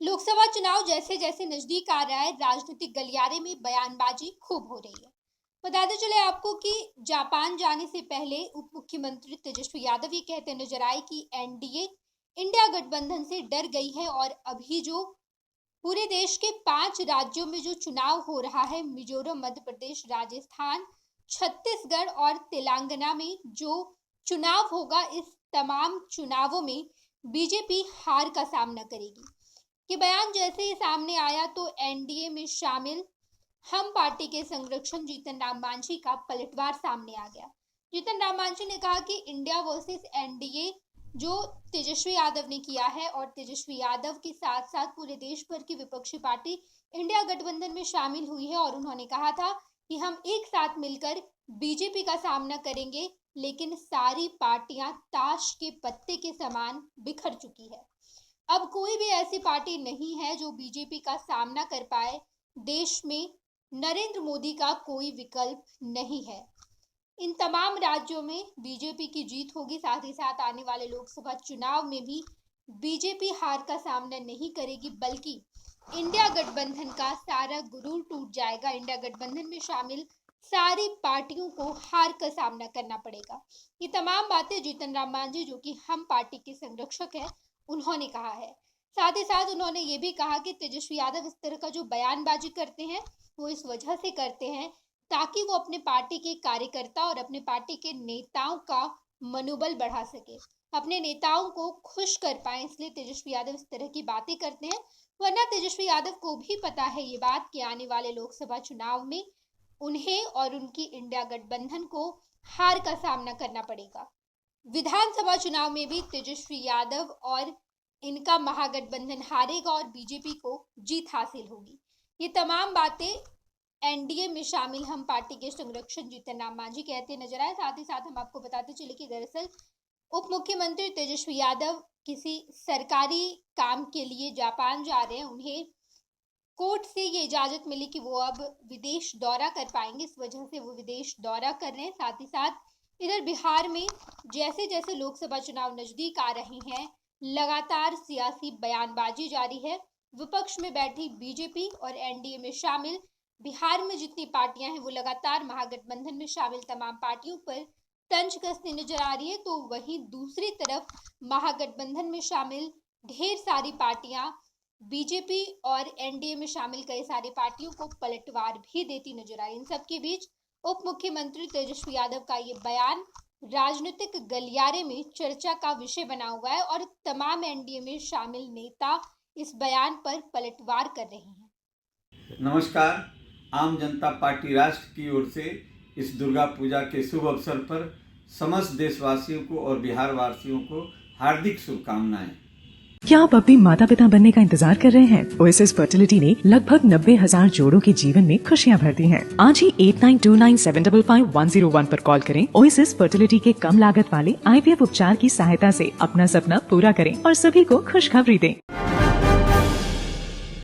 लोकसभा चुनाव जैसे जैसे नजदीक आ रहा है, राजनीतिक गलियारे में बयानबाजी खूब हो रही है। बताते चले आपको कि जापान जाने से पहले उप मुख्यमंत्री तेजस्वी यादव ये कहते नजर आए कि एनडीए इंडिया गठबंधन से डर गई है और अभी जो पूरे देश के 5 राज्यों में जो चुनाव हो रहा है, मिजोरम, मध्य प्रदेश, राजस्थान, छत्तीसगढ़ और तेलंगाना में जो चुनाव होगा, इस तमाम चुनावों में बीजेपी हार का सामना करेगी। ये बयान जैसे ही सामने आया तो एनडीए में शामिल हम पार्टी के संरक्षक जीतन राम मांझी का पलटवार सामने आ गया। जीतन राम मांझी ने कहा कि इंडिया वर्सेस एनडीए जो तेजस्वी यादव ने किया है और तेजस्वी यादव के साथ साथ पूरे देश भर की विपक्षी पार्टी इंडिया गठबंधन में शामिल हुई है और उन्होंने कहा था कि हम एक साथ मिलकर बीजेपी का सामना करेंगे, लेकिन सारी पार्टियां ताश के पत्ते के समान बिखर चुकी है। अब कोई भी ऐसी पार्टी नहीं है जो बीजेपी का सामना कर पाए। देश में नरेंद्र मोदी का कोई विकल्प नहीं है। इन तमाम राज्यों में बीजेपी की जीत होगी। साथ ही साथ आने वाले लोकसभा चुनाव में भी बीजेपी हार का सामना नहीं करेगी, बल्कि इंडिया गठबंधन का सारा गुरूर टूट जाएगा। इंडिया गठबंधन में शामिल सारी पार्टियों को हार का सामना करना पड़ेगा। ये तमाम बातें जीतन राम मांझी, जो कि हम पार्टी के संरक्षक हैं, उन्होंने कहा है। साथ ही साथ उन्होंने ये भी कहा कि तेजस्वी यादव इस तरह का जो बयानबाजी करते हैं वो इस वजह से करते हैं ताकि वो अपने पार्टी के कार्यकर्ता और अपने पार्टी के नेताओं का मनोबल बढ़ा सके, अपने नेताओं को खुश कर पाए, इसलिए तेजस्वी यादव इस तरह की बातें करते हैं। वरना तेजस्वी यादव को भी पता है ये बात कि आने वाले लोकसभा चुनाव में उन्हें और उनकी इंडिया गठबंधन को हार का सामना करना पड़ेगा। विधानसभा चुनाव में भी तेजस्वी यादव और इनका महागठबंधन हारेगा और बीजेपी को जीत हासिल होगी। ये तमाम बातें एनडीए में शामिल हम पार्टी के संरक्षक जीतन राम मांझी कहते नजर आए। साथ ही साथ हम आपको बताते चले कि दरअसल उप मुख्यमंत्री तेजस्वी यादव किसी सरकारी काम के लिए जापान जा रहे हैं। उन्हें कोर्ट से ये इजाजत मिली कि वो अब विदेश दौरा कर पाएंगे, इस वजह से वो विदेश दौरा कर रहे हैं। साथ ही साथ इधर बिहार में जैसे जैसे लोकसभा चुनाव नजदीक आ रहे हैं, लगातार सियासी बयानबाजी जारी है। विपक्ष में बैठी बीजेपी और एनडीए में शामिल बिहार में जितनी पार्टियां हैं वो लगातार महागठबंधन में शामिल तमाम पार्टियों पर तंज कसती नजर आ रही है। तो वहीं दूसरी तरफ महागठबंधन में शामिल ढेर सारी पार्टियां बीजेपी और एनडीए में शामिल कई सारी पार्टियों को पलटवार भी देती नजर आई। इन सबके बीच उप मुख्यमंत्री तेजस्वी यादव का ये बयान राजनीतिक गलियारे में चर्चा का विषय बना हुआ है और तमाम एनडीए में शामिल नेता इस बयान पर पलटवार कर रहे हैं। नमस्कार। आम जनता पार्टी राष्ट्र की ओर से इस दुर्गा पूजा के शुभ अवसर पर समस्त देशवासियों को और बिहार वासियों को हार्दिक शुभकामनाएं। क्या आप अपने माता पिता बनने का इंतजार कर रहे हैं? ओएसएस फर्टिलिटी ने लगभग 90,000 जोड़ों के जीवन में खुशियां भरती हैं। आज ही 8929755101 पर कॉल करें। ओएसएस फर्टिलिटी के कम लागत वाले IVF उपचार की सहायता से अपना सपना पूरा करें और सभी को खुशखबरी दें।